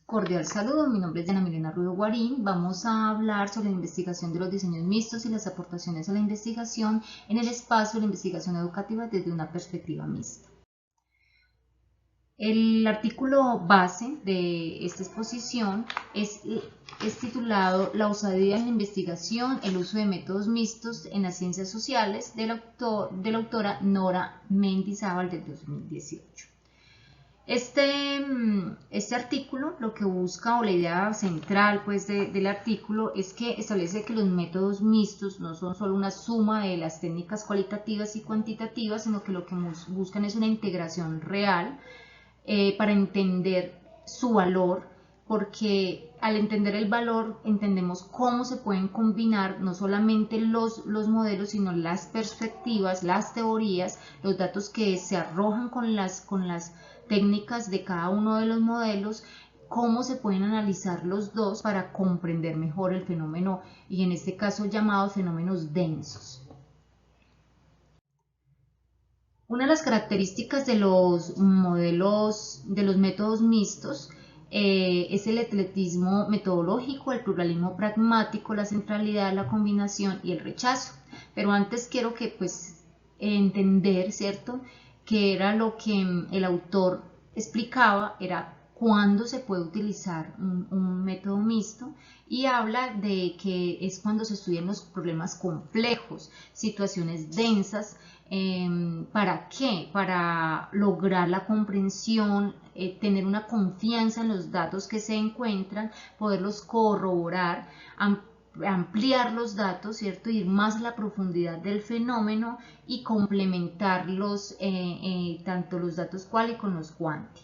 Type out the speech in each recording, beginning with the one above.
Cordial saludo, mi nombre es Diana Milena Ruido Guarín. Vamos a hablar sobre la investigación de los diseños mixtos y las aportaciones a la investigación en el espacio de la investigación educativa desde una perspectiva mixta. El artículo base de esta exposición es titulado La osadía en la investigación, el uso de métodos mixtos en las ciencias sociales, de la autora Nora Mendizábal del 2018. Este artículo lo que busca, o la idea central pues, del artículo, es que establece que los métodos mixtos no son solo una suma de las técnicas cualitativas y cuantitativas, sino que lo que buscan es una integración real para entender su valor, porque al entender el valor entendemos cómo se pueden combinar no solamente los modelos, sino las perspectivas, las teorías, los datos que se arrojan con las técnicas de cada uno de los modelos, cómo se pueden analizar los dos para comprender mejor el fenómeno, y en este caso llamados fenómenos densos. Una de las características de los métodos mixtos es el eclectismo metodológico, el pluralismo pragmático, la centralidad, la combinación y el rechazo. Pero antes quiero que entender, ¿cierto?, que era lo que el autor explicaba, era cuándo se puede utilizar un método mixto, y habla de que es cuando se estudian los problemas complejos, situaciones densas. ¿Para qué? Para lograr la comprensión, tener una confianza en los datos que se encuentran, poderlos corroborar, ampliar los datos, ¿cierto? Ir más a la profundidad del fenómeno y complementarlos, tanto los datos cual y con los cuanti.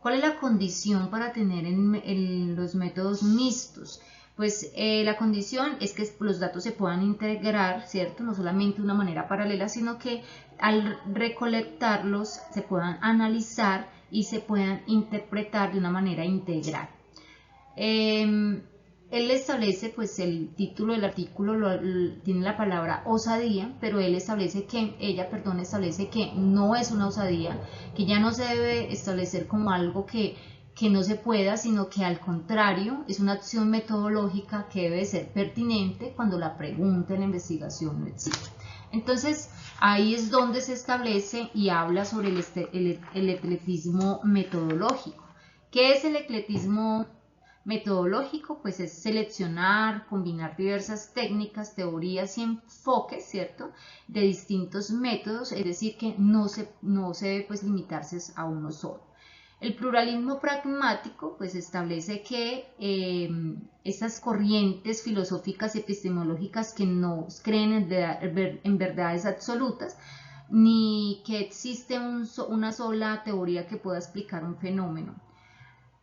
¿Cuál es la condición para tener en los métodos mixtos? Pues la condición es que los datos se puedan integrar, ¿cierto? No solamente de una manera paralela, sino que al recolectarlos se puedan analizar y se puedan interpretar de una manera integral. Él establece, pues el título del artículo tiene la palabra osadía, pero ella establece que no es una osadía, que ya no se debe establecer como algo que no se pueda, sino que al contrario es una acción metodológica que debe ser pertinente cuando la pregunta en la investigación no existe. Entonces ahí es donde se establece y habla sobre el eclectismo metodológico. ¿Qué es el eclectismo metodológico? Pues es seleccionar, combinar diversas técnicas, teorías y enfoques, ¿cierto?, de distintos métodos, es decir, que no se debe pues limitarse a uno solo. El pluralismo pragmático pues establece que estas corrientes filosóficas y epistemológicas que no creen en verdades absolutas, ni que existe una sola teoría que pueda explicar un fenómeno.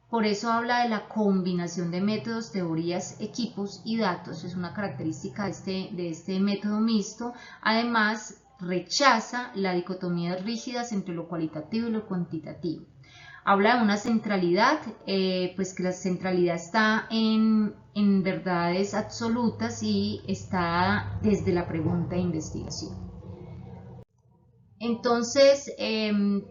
Por eso habla de la combinación de métodos, teorías, equipos y datos. Es una característica de este método mixto. Además, rechaza las dicotomías rígidas entre lo cualitativo y lo cuantitativo. Habla de una centralidad, pues que la centralidad está en verdades absolutas y está desde la pregunta de investigación. Entonces,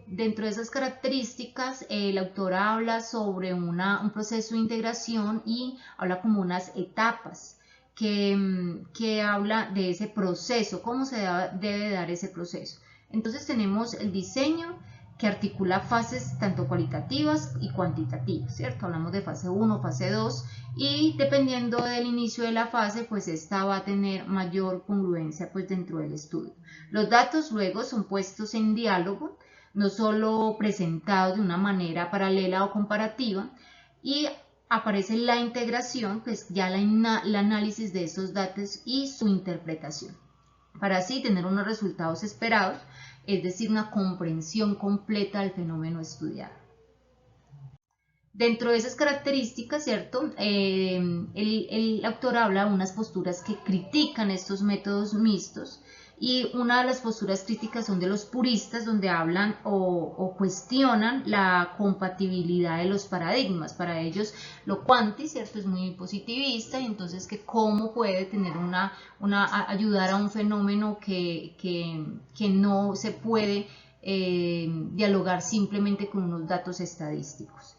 dentro de esas características, el autor habla sobre un proceso de integración y habla como unas etapas que habla de ese proceso, cómo se debe dar ese proceso. Entonces tenemos el diseño, que articula fases tanto cualitativas y cuantitativas, ¿cierto? Hablamos de fase 1, fase 2, y dependiendo del inicio de la fase, pues esta va a tener mayor congruencia pues dentro del estudio. Los datos luego son puestos en diálogo, no solo presentados de una manera paralela o comparativa, y aparece la integración, pues ya el análisis de esos datos y su interpretación, para así tener unos resultados esperados, es decir, una comprensión completa del fenómeno estudiado. Dentro de esas características, ¿cierto?, el autor habla de unas posturas que critican estos métodos mixtos, y una de las posturas críticas son de los puristas, donde hablan o cuestionan la compatibilidad de los paradigmas. Para ellos lo cuanti, ¿cierto?, es muy positivista, y entonces que cómo puede tener ayudar a un fenómeno que no se puede dialogar simplemente con unos datos estadísticos.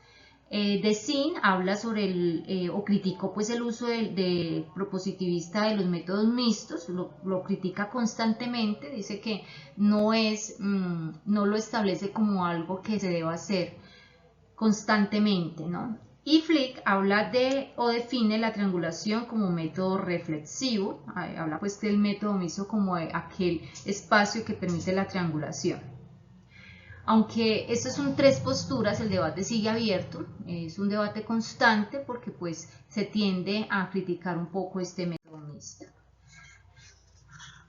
Desin habla sobre o criticó pues el uso de propositivista de los métodos mixtos, lo critica constantemente, dice que no lo establece como algo que se deba hacer constantemente, ¿no? Y Flick habla o define la triangulación como un método reflexivo, habla pues del método mixto como de aquel espacio que permite la triangulación. Aunque estas son tres posturas, el debate sigue abierto, es un debate constante porque pues se tiende a criticar un poco este método mixto.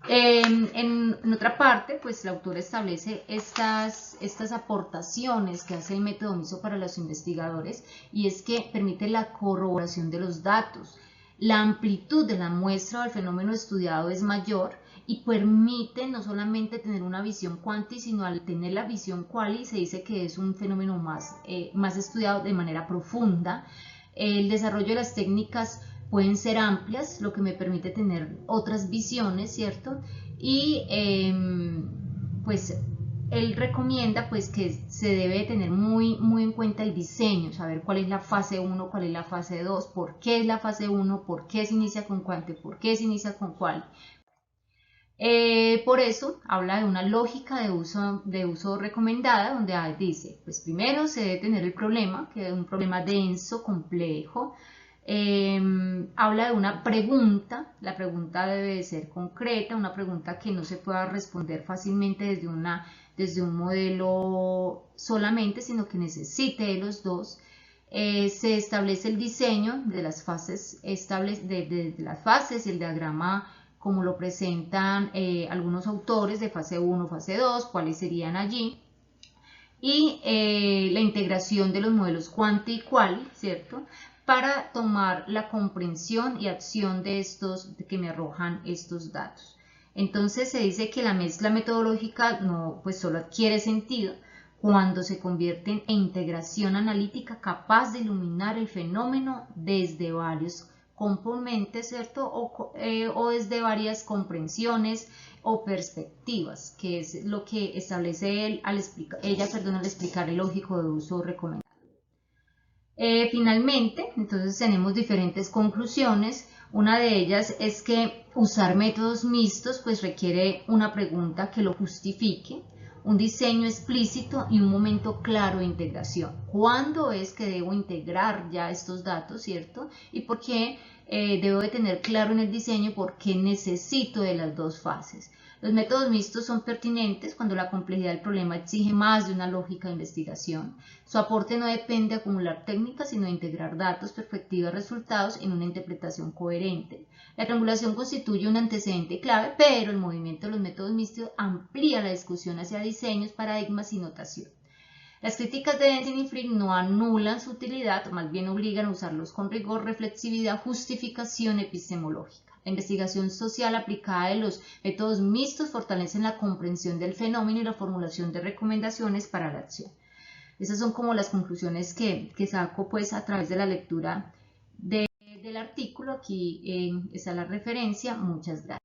En otra parte, pues la autora establece estas aportaciones que hace el método mixto para los investigadores, y es que permite la corroboración de los datos, la amplitud de la muestra del fenómeno estudiado es mayor y permite no solamente tener una visión cuanti, sino al tener la visión quali se dice que es un fenómeno más estudiado de manera profunda. El desarrollo de las técnicas pueden ser amplias, lo que me permite tener otras visiones, ¿cierto? Y pues él recomienda pues que se debe tener muy en cuenta el diseño, saber cuál es la fase 1, cuál es la fase 2, por qué es la fase 1, por qué se inicia con cuante, por qué se inicia con cual. Por eso habla de una lógica de uso recomendada, donde dice, pues primero se debe tener el problema, que es un problema denso, complejo. Habla de una pregunta, la pregunta debe de ser concreta, una pregunta que no se pueda responder fácilmente desde un modelo solamente, sino que necesite de los dos. Se establece el diseño de las fases, de las fases y el diagrama como lo presentan algunos autores de fase 1, fase 2, cuáles serían allí, y la integración de los modelos cuanti y quali, ¿cierto?, para tomar la comprensión y acción de estos que me arrojan estos datos. Entonces se dice que la mezcla metodológica no, pues solo adquiere sentido cuando se convierte en integración analítica capaz de iluminar el fenómeno desde varios componentes, ¿cierto? O desde varias comprensiones o perspectivas, que es lo que establece ella al explicar el lógico de uso recomendado. Finalmente, entonces tenemos diferentes conclusiones. Una de ellas es que usar métodos mixtos pues requiere una pregunta que lo justifique, un diseño explícito y un momento claro de integración. ¿Cuándo es que debo integrar ya estos datos, cierto? Y por qué debo de tener claro en el diseño por qué necesito de las dos fases. Los métodos mixtos son pertinentes cuando la complejidad del problema exige más de una lógica de investigación. Su aporte no depende de acumular técnicas, sino de integrar datos, perspectivas, resultados en una interpretación coherente. La triangulación constituye un antecedente clave, pero el movimiento de los métodos mixtos amplía la discusión hacia diseños, paradigmas y notación. Las críticas de Desin y Flick no anulan su utilidad, más bien obligan a usarlos con rigor, reflexividad, justificación epistemológica. La investigación social aplicada de los métodos mixtos fortalece la comprensión del fenómeno y la formulación de recomendaciones para la acción. Esas son como las conclusiones que saco pues a través de la lectura del artículo. Aquí está la referencia. Muchas gracias.